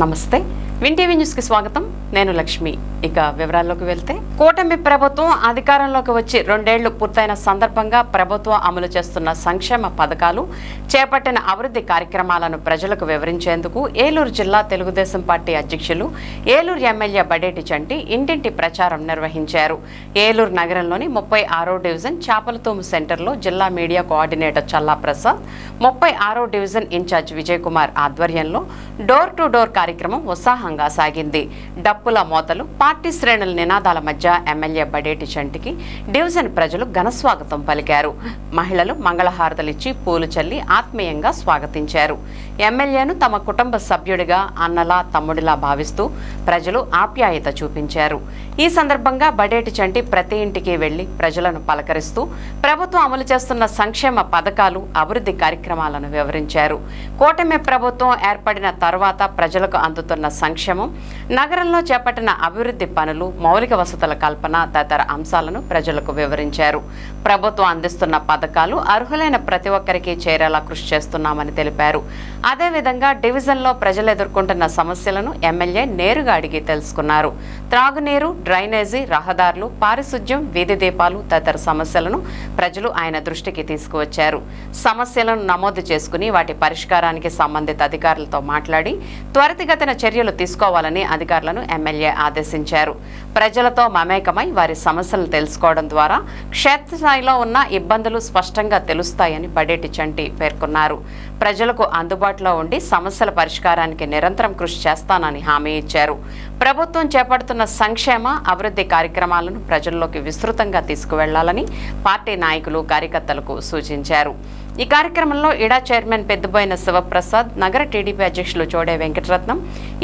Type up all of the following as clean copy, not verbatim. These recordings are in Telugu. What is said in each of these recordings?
నమస్తే విన్ టీవీ న్యూస్ కి స్వాగతం. నేను లక్ష్మి. ఇక వివరాల్లోకి వెళ్తే, కూటమి ప్రభుత్వం అధికారంలోకి వచ్చి 2 ఏళ్లు పూర్తయిన సందర్భంగా ప్రభుత్వం అమలు చేస్తున్న సంక్షేమ పథకాలు, చేపట్టిన అభివృద్ధి కార్యక్రమాలను ప్రజలకు వివరించేందుకు ఏలూరు జిల్లా తెలుగుదేశం పార్టీ అధ్యక్షులు, ఏలూరు ఎమ్మెల్యే బడేటి చంటి ఇంటింటి ప్రచారం నిర్వహించారు. ఏలూరు నగరంలోని 36వ డివిజన్ చాపలతూము సెంటర్లో జిల్లా మీడియా కోఆర్డినేటర్ చల్లా ప్రసాద్, 36వ డివిజన్ ఇన్ఛార్జ్ విజయ్ కుమార్ ఆధ్వర్యంలో డోర్ టు డోర్ కార్యక్రమం ఉత్సాహంగా సాగింది. డప్పుల మోతలు, పార్టీ శ్రేణుల నినాదాల మధ్య ఎమ్మెల్యే బడేటి చంటికి డివిజన్ ప్రజలు ఘనస్వాగతం పలికారు. మహిళలు మంగళహారతలిచ్చి పూలు చల్లి ఆత్మీయంగా స్వాగతించారు. ఎమ్మెల్యేను తమ కుటుంబ సభ్యుడిగా, అన్నలా, తమ్ముడిలా భావిస్తూ ప్రజలు ఆప్యాయత చూపించారు. ఈ సందర్భంగా బడేటి చంటి ప్రతి ఇంటికి వెళ్లి ప్రజలను పలకరిస్తూ ప్రభుత్వం అమలు చేస్తున్న సంక్షేమ పథకాలు, అభివృద్ధి కార్యక్రమాలను వివరించారు. కూటమి ప్రభుత్వం ఏర్పడిన తర్వాత ప్రజలకు అందుతున్న సంక్షేమం, నగరంలో చేపట్టిన అభివృద్ధి పనులు, మౌలిక వసతుల కల్పన తదితర అంశాలను ప్రజలకు వివరించారు. ప్రభుత్వం అందిస్తున్న పథకాలు అర్హులైన ప్రతి ఒక్కరికి చేరేలా కృషి చేస్తున్నామని తెలిపారు. అదేవిధంగా డివిజన్లో ప్రజలు ఎదుర్కొంటున్న సమస్యలను ఎమ్మెల్యే నేరుగా అడిగి తెలుసుకున్నారు. త్రాగునీరు, డ్రైనేజీ, రహదారులు, పారిశుధ్యం, వీధి దీపాలు తదితర సమస్యలను ప్రజలు ఆయన దృష్టికి తీసుకువచ్చారు. సమస్యలను నమోదు చేసుకుని వాటి పరిష్కారానికి సంబంధిత అధికారులతో మాట్లాడి త్వరితగతిన చర్యలు తీసుకోవాలని అధికారులను ఎమ్మెల్యే ఆదేశించారు. ప్రజలతో మమేకమై వారి సమస్యలను తెలుసుకోవడం ద్వారా క్షేత్రస్థాయిలో ఉన్న ఇబ్బందులు స్పష్టంగా తెలుస్తాయని బడేటి చంటి పేర్కొన్నారు. ప్రజలకు అందుబాటులో ఉండి సమస్యల పరిష్కారానికి నిరంతరం కృషి చేస్తానని హామీ ఇచ్చారు. ప్రభుత్వం చేపడుతున్న సంక్షేమ, అభివృద్ధి కార్యక్రమాలను ప్రజల్లోకి విస్తృతంగా తీసుకువెళ్లాలని పార్టీ నాయకులు, కార్యకర్తలకు సూచించారు. ఈ కార్యక్రమంలో ఇడా చైర్మన్ పెద్దబోయిన శివప్రసాద్, నగర టీడీపీ అధ్యక్షులు చోడే వెంకటరత్నం,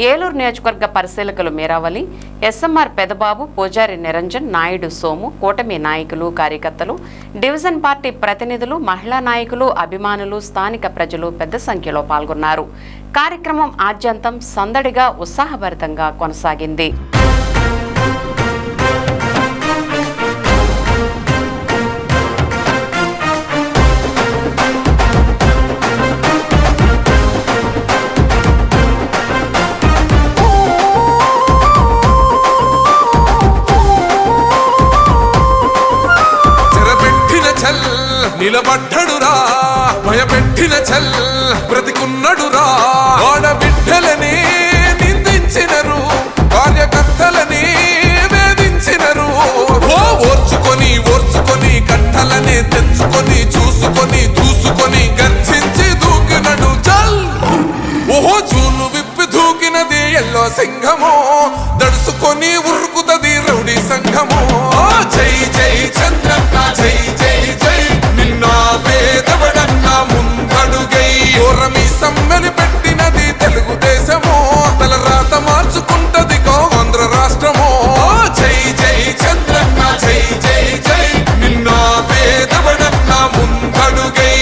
ఏలూరు నియోజకవర్గ పరిశీలకులు మీరావళి, ఎస్ఎంఆర్ పెదబాబు, పూజారి నిరంజన్, నాయుడు సోము, కూటమి నాయకులు, కార్యకర్తలు, డివిజన్ పార్టీ ప్రతినిధులు, మహిళా నాయకులు, అభిమానులు, స్థానిక ప్రజలు పెద్ద సంఖ్యలో పాల్గొన్నారు. కార్యక్రమం ఆద్యంతం సందడిగా, ఉత్సాహభరితంగా కొనసాగింది. నిలబడ్డడురా, భయపెట్టిన చల్ బ్రతికున్నడురా. ఆడబిడ్డలని నిందించినరు, కార్యకర్తలని వేధించినరు. ఓర్చుకొని ఓర్చుకొని కట్టలని తెంచుకొని చూసుకొని దూసుకొని గర్జించి దూకినడు చల్. ఓహో చూలు విప్పి దూకినది ఎల్లో సింహము, దడుసుకొని ఉరుకుతది రౌడీ సంఘము. జై జై చంద్రన్న, జై జై జై నిన్న పేదవడన్న ముందడుగై. ఓరమి సమ్మెని పెట్టినది తెలుగుదేశము, తల రాత మార్చుకుంటది ఆంధ్ర రాష్ట్రము. జై జై చంద్రన్న, జై జై జై నిన్న పేదవడన్న ముందడుగై.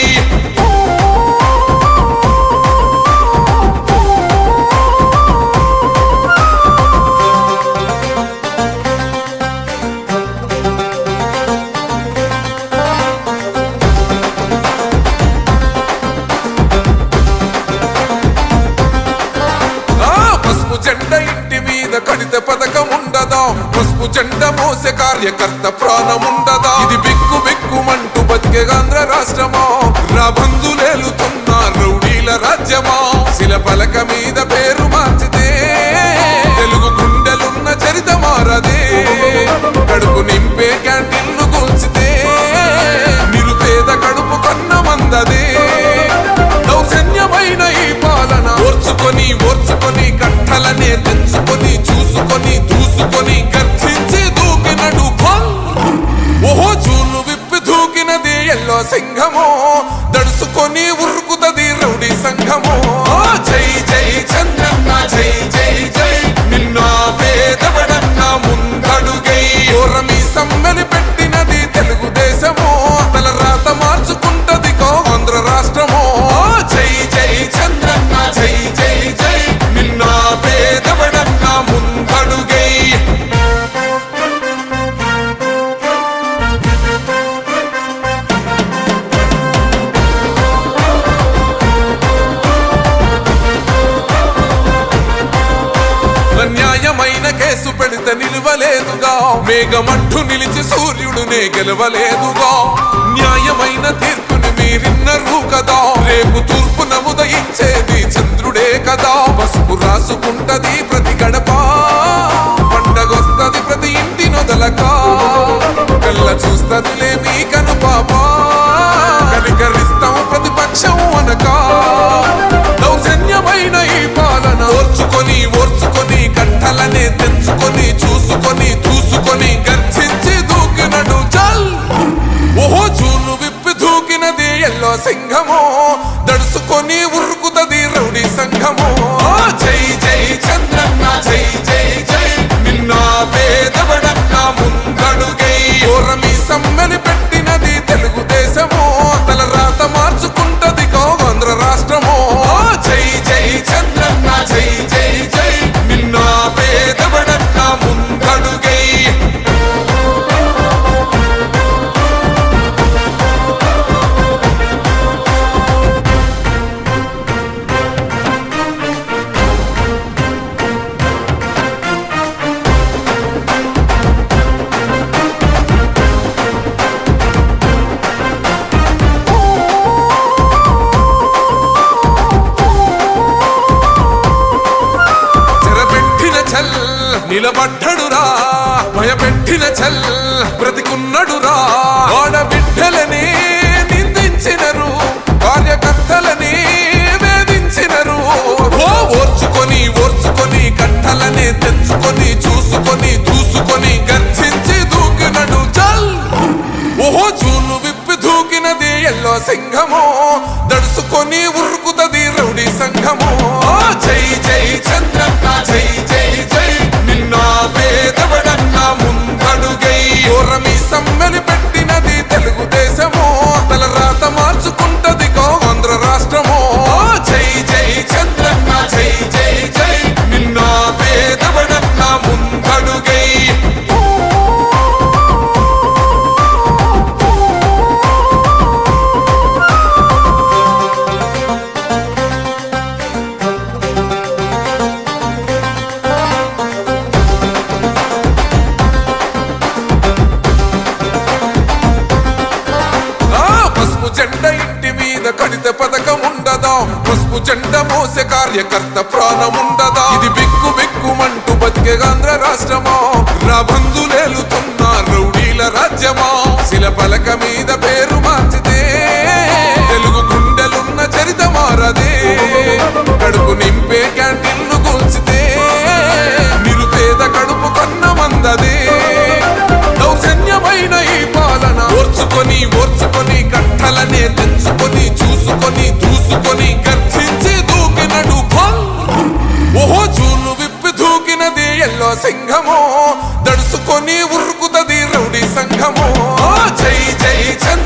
జెండ ఇంటి మీద కడితే పథకం ఉండదా, పసుపు జెండ మోసే కార్యకర్త ప్రాణముండదా. ఇది బిక్కు బిక్కుమంటూ బతికే ఆంధ్ర రాష్ట్రమా, రాబందులేలుతున్న రౌడీల రాజ్యమా. శిలపలక మీద పేరు మార్చితే తెలుగు గుండెలున్న చరిత మారదే. కడుపు నింపే క్యాంటీన్లు కూల్చితే నిరుపేద కడుపు కన్న మందదే. దౌర్జన్యమైన ఈ పాలన ఓర్చుకొని ఓర్చుకొని కట్టలనే తెంచుకొని చూసుకొని దూసుకొని గర్జించి దూకినడు ఫల్. ఓహో చూలు విప్పి దూకినది ఎల్లో సింహము, దడుసుకొని ఉరుకుతది రౌడీ సంఘము. జై జై చంద్రన్న, పైన కేసు పెడితే నిలవలేదుగా, మేఘమంటూ నిలిచి సూర్యుడునే గెలవలేదుగా. న్యాయమైన తీర్పుని మీరిన్నరు కదా, రేపు తూర్పు నముదయించేది చంద్రుడే కదా. పసుపు రాసుకుంటది ప్రతి గడప, పండగొస్తది ప్రతి ఇంటి నొదలక. కళ్ళ చూస్తదిలే మీ కను పాప, కనికరిస్తాం ప్రతిపక్షం అనక. దౌర్జన్యమైన ఈ పాలన ఓర్చుకొని కట్టలనే తెంచుకొని చూసుకొని దూసుకొని గర్జించి దూకినడు చల్. ఓహో జూలు విప్పి దూకినది ఎల్లో సింహమో, దడుసుకొని ఉరుకుతది రౌడీ సంఘమో. జై జై చంద్రన్న జై జై జై, నిన్న పేదవడన్న ముందడుగై. ఓరమి సమ్మెని పెట్టినది తెలుగుదేశమో, తల రాత మార్చుకుంటది ఆంధ్ర రాష్ట్రమో. జై జై చంద్రన్న జై జై జై, నిన్న పేదవడన్న ముందడుగై. నిలబడ్డడురా భయపెట్టిన చల్, బ్రతికున్నడురా. ఆడబిడ్డలని నిందించినరు, కార్యకర్తలని వేధించినరు. ఓర్చుకొని కట్టలనే తెంచుకొని చూసుకొని దూసుకొని గర్జించి దూకినడు చల్. ఓహో జూలు విప్పి దూకినది ఎల్లో సింహమో, దడుసుకొని ఉరుకుతది రౌడీ సంఘమో. జై జై చంద్రన్న జై జై జై, నిన్న పేదవడన్న ముందడుగై. ఓరమి సమ్మెని పెట్టినది తెలుగుదేశమో, తల రాత మార్చుకుంటది ఆంధ్ర రాష్ట్రమో. జై జై చంద్రన్న జై జై జై, నిన్న పేదవడన్న ముందడుగై. జెండా ఇంటి మీద కడితే పథకం ఉండదా, పసుపు జెండా మోసే కార్యకర్త ప్రాణముండదా. ఇది బిక్కు బిక్కుమంటూ బతికే ఆంధ్ర రాష్ట్రమా, రాబందులేలుతున్న రౌడీల రాజ్యమా. శిల పలక మీద పేరు మార్చితే తెలుగు గుండెలున్న చరిత మారదే. కడుపు నింపే క్యాంటీన్లు కూల్చితే నిరుపేద కడుపు కన్న మందదే. దౌర్జన్యమైన ఈ పాలన ఓర్చుకొని కట్టలనే తెంచుకొని చూసుకొని దూసుకొని గర్జించి దూకినడు భల్. ఓహో జూలు విప్పి దూకినది ఎల్లో సింహమో, దడుసుకొని ఉరుకుతది రౌడీ సంఘమో. జై జై చంద్ర